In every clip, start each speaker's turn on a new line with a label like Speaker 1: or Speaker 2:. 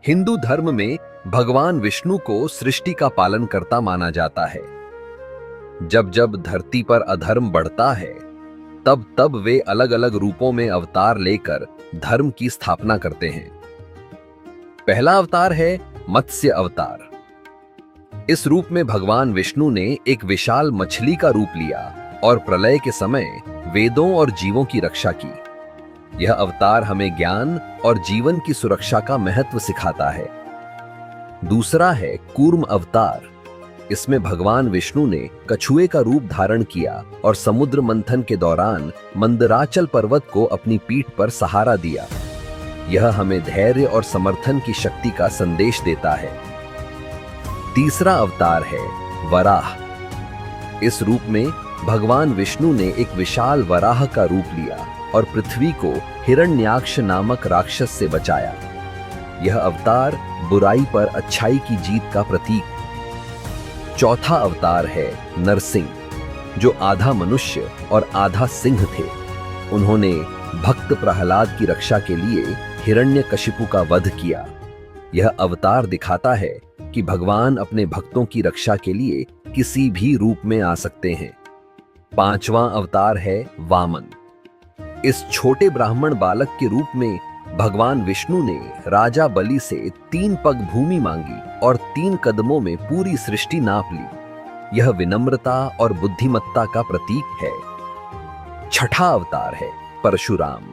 Speaker 1: हिंदू धर्म में भगवान विष्णु को सृष्टि का पालन करता माना जाता है। जब जब धरती पर अधर्म बढ़ता है, तब तब वे अलग अलग रूपों में अवतार लेकर धर्म की स्थापना करते हैं। पहला अवतार है मत्स्य अवतार। इस रूप में भगवान विष्णु ने एक विशाल मछली का रूप लिया और प्रलय के समय वेदों और जीवों की रक्षा की। यह अवतार हमें ज्ञान और जीवन की सुरक्षा का महत्व सिखाता है। दूसरा है कूर्म अवतार। इसमें भगवान विष्णु ने कछुए का रूप धारण किया और समुद्र मंथन के दौरान मंदराचल पर्वत को अपनी पीठ पर सहारा दिया। यह हमें धैर्य और समर्थन की शक्ति का संदेश देता है। तीसरा अवतार है वराह। इस रूप में भगवान विष्णु ने एक विशाल वराह का रूप लिया और पृथ्वी को हिरण्याक्ष नामक राक्षस से बचाया। यह अवतार बुराई पर अच्छाई की जीत का प्रतीक। चौथा अवतार है नरसिंह, जो आधा मनुष्य और आधा सिंह थे। उन्होंने भक्त प्रहलाद की रक्षा के लिए हिरण्यकशिपु का वध किया। यह अवतार दिखाता है कि भगवान अपने भक्तों की रक्षा के लिए किसी भी रूप में आ सकते हैं। पांचवां अवतार है वामन। इस छोटे ब्राह्मण बालक के रूप में भगवान विष्णु ने राजा बलि से 3 पग भूमि मांगी और 3 कदमों में पूरी सृष्टि नाप ली। यह विनम्रता और बुद्धिमत्ता का प्रतीक है। छठा अवतार है परशुराम।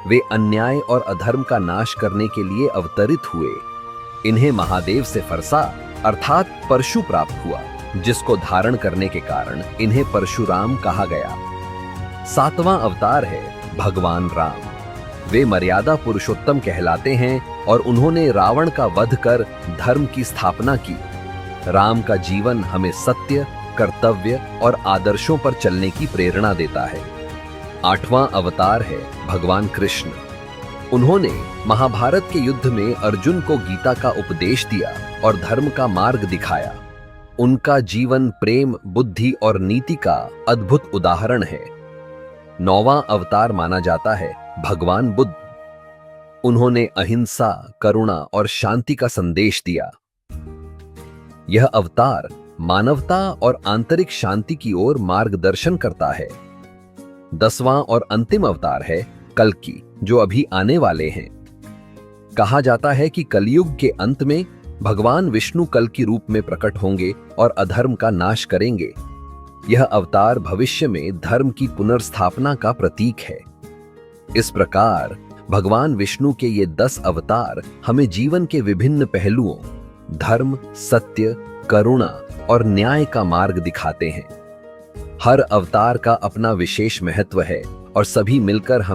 Speaker 1: वे अन्याय और अधर्म का नाश करने के लिए अवतरित हुए। इन्हें महादेव से फरसा अर्थात परशु प्राप्त हुआ, जिसको धारण करने के कारण इन्हें परशुराम कहा गया। सातवां अवतार है भगवान राम। वे मर्यादा पुरुषोत्तम कहलाते हैं और उन्होंने रावण का वध कर धर्म की स्थापना की। राम का जीवन हमें सत्य, कर्तव्य और आदर्शों पर चलने की प्रेरणा देता है। आठवां अवतार है भगवान कृष्ण। उन्होंने महाभारत के युद्ध में अर्जुन को गीता का उपदेश दिया और धर्म का मार्ग दिखाया। उनका जीवन प्रेम, बुद्धि और नीति का अद्भुत उदाहरण है। नौवां अवतार माना जाता है भगवान बुद्ध। उन्होंने अहिंसा, करुणा और शांति का संदेश दिया। यह अवतार मानवता और आंतरिक शांति की ओर मार्गदर्शन करता है। 10वां और अंतिम अवतार है कल्कि, जो अभी आने वाले हैं। कहा जाता है कि कलयुग के अंत में भगवान विष्णु कल्कि रूप में प्रकट होंगे और अधर्म का नाश करेंगे। यह अवतार भविष्य में धर्म की पुनर्स्थापना का प्रतीक है। इस प्रकार भगवान विष्णु के ये 10 अवतार हमें जीवन के विभिन्न पहलुओं, धर्म, सत्य, करुणा और न्याय का मार्ग दिखाते हैं। हर अवतार का अपना विशेष महत्व है और सभी मिलकर हमें